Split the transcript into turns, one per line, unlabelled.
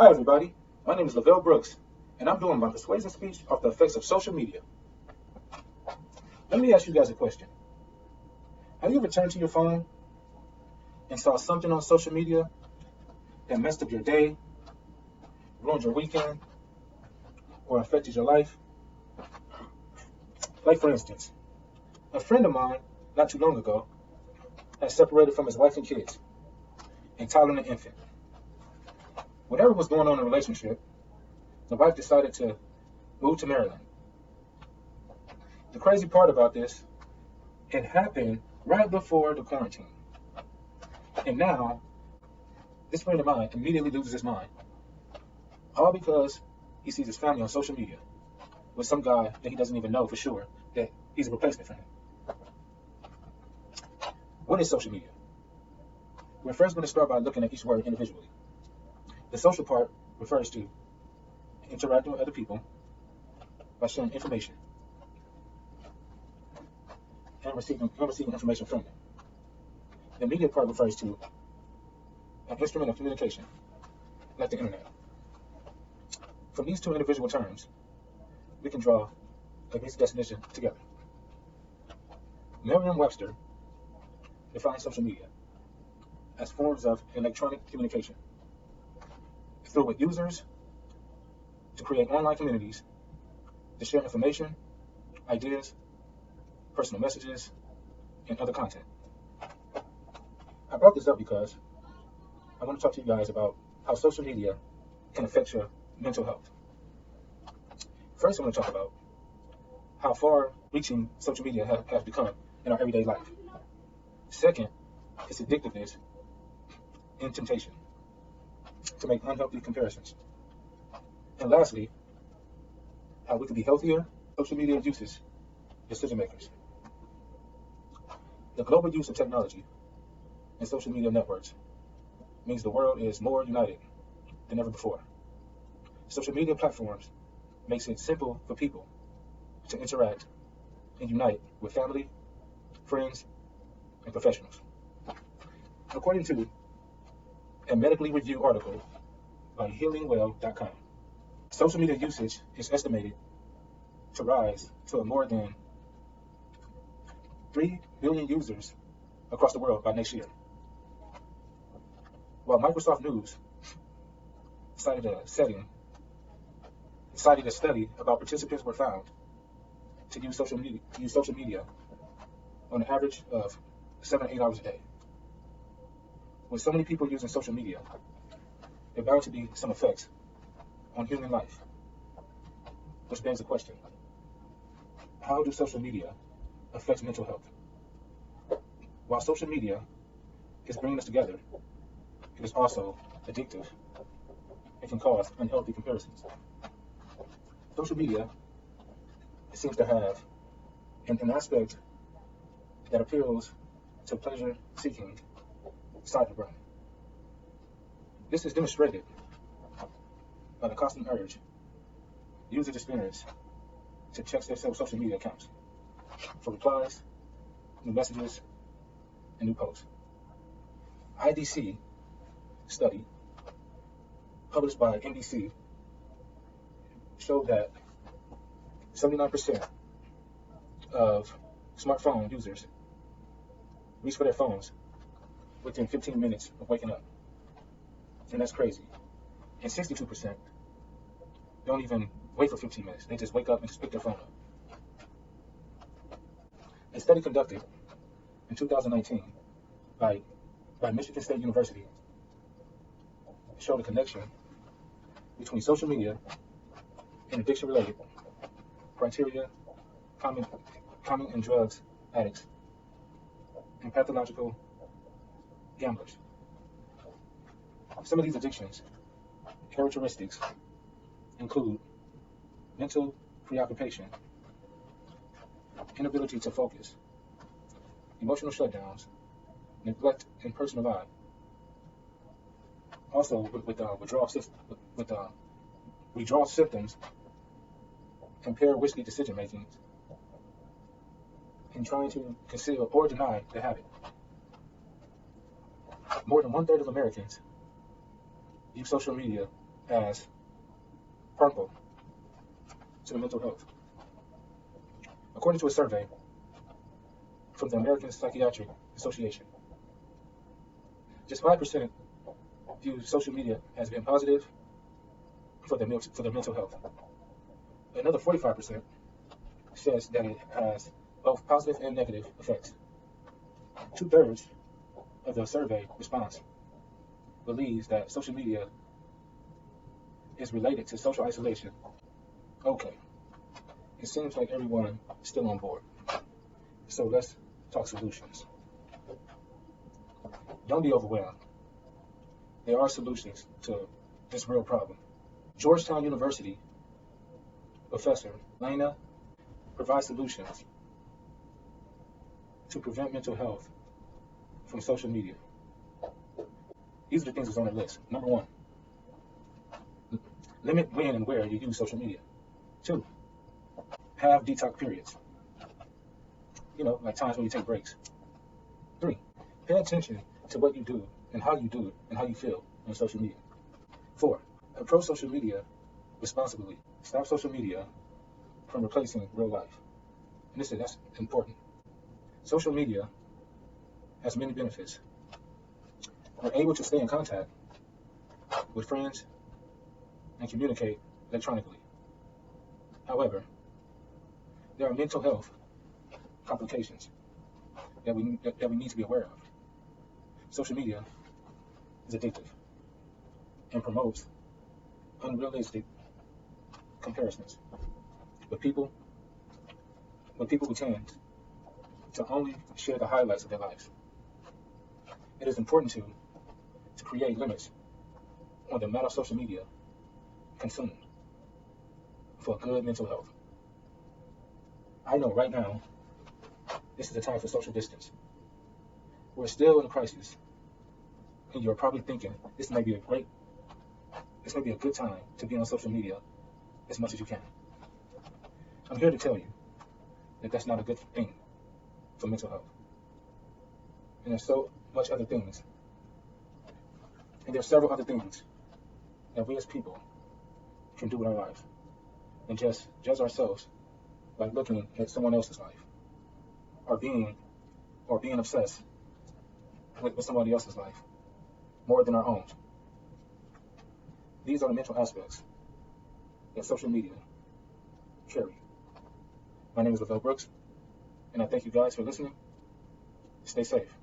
Hi everybody, my name is Lavell Brooks, and I'm doing my persuasive speech of the effects of social media. Let me ask you guys a question. Have you ever turned to your phone and saw something on social media that messed up your day, ruined your weekend, or affected your life? Like for instance, a friend of mine not too long ago had separated from his wife and kids, a toddler and an infant. Whatever was going on in the relationship, the wife decided to move to Maryland. The crazy part about this, it happened right before the quarantine. And now, this friend of mine immediately loses his mind. All because he sees his family on social media with some guy that he doesn't even know for sure that he's a replacement for him. What is social media? We're first going to start by looking at each word individually. The social part refers to interacting with other people by sharing information and receiving information from them. The media part refers to an instrument of communication, like the internet. From these two individual terms, we can draw a basic definition together. Merriam-Webster defines social media as forms of electronic communication through with users to create online communities to share information, ideas, personal messages, and other content. I brought this up because I want to talk to you guys about how social media can affect your mental health. First, I want to talk about how far-reaching social media has become in our everyday life. Second, its addictiveness and temptation to make unhealthy comparisons. And lastly, how we could be healthier social media usage decision makers. The global use of technology and social media networks means the world is more united than ever before. Social media platforms makes it simple for people to interact and unite with family, friends, and professionals. According to a medically reviewed article by healingwell.com, social media usage is estimated to rise to more than 3 billion users across the world by next year. While Microsoft News cited a study about participants were found to use social media on an average of 7 to 8 hours a day. With so many people using social media, there are bound to be some effects on human life. Which begs the question, how do social media affect mental health? While social media is bringing us together, it is also addictive and can cause unhealthy comparisons. Social media seems to have an aspect that appeals to pleasure-seeking side of the brain. This is demonstrated by the constant urge users experience to check their social media accounts for replies, new messages, and new posts. IDC study published by NBC showed that 79% of smartphone users reach for their phones within 15 minutes of waking up. And that's crazy. And 62% don't even wait for 15 minutes. They just wake up and just pick their phone up. A study conducted in 2019 by Michigan State University showed a connection between social media and addiction-related criteria common in drugs addicts and pathological gamblers. Some of these addictions characteristics include mental preoccupation, inability to focus, emotional shutdowns, neglect in personal life. Also, with withdrawal symptoms, impaired risky decision making, and trying to conceal or deny the habit. More than 1/3 of Americans use social media as harmful to the mental health. According to a survey from the American Psychiatric Association, just 5% view social media as being positive for their mental health. Another 45% says that it has both positive and negative effects. 2/3 of the survey response believes that social media is related to social isolation. Okay, it seems like everyone is still on board. So let's talk solutions. Don't be overwhelmed. There are solutions to this real problem. Georgetown University professor Lena provides solutions to prevent mental health from social media. These are the things that's on the list. Number 1, limit when and where you use social media. 2, have detox periods. Like times when you take breaks. 3, pay attention to what you do and how you do it and how you feel on social media. 4, approach social media responsibly. Stop social media from replacing real life. And that's important. Social media has many benefits. We're able to stay in contact with friends and communicate electronically. However, there are mental health complications that we need to be aware of. Social media is addictive and promotes unrealistic comparisons with people who tend to only share the highlights of their lives. It is important to create limits on the amount of social media consumed for good mental health. I know right now this is a time for social distance. We're still in a crisis, and you're probably thinking this may be a good time to be on social media as much as you can. I'm here to tell you that that's not a good thing for mental health. And there's so much other things. And there's several other things that we as people can do with our lives and just judge ourselves by looking at someone else's life or being obsessed with somebody else's life more than our own. These are the mental aspects that social media carry. My name is Lavell Brooks, and I thank you guys for listening. Stay safe.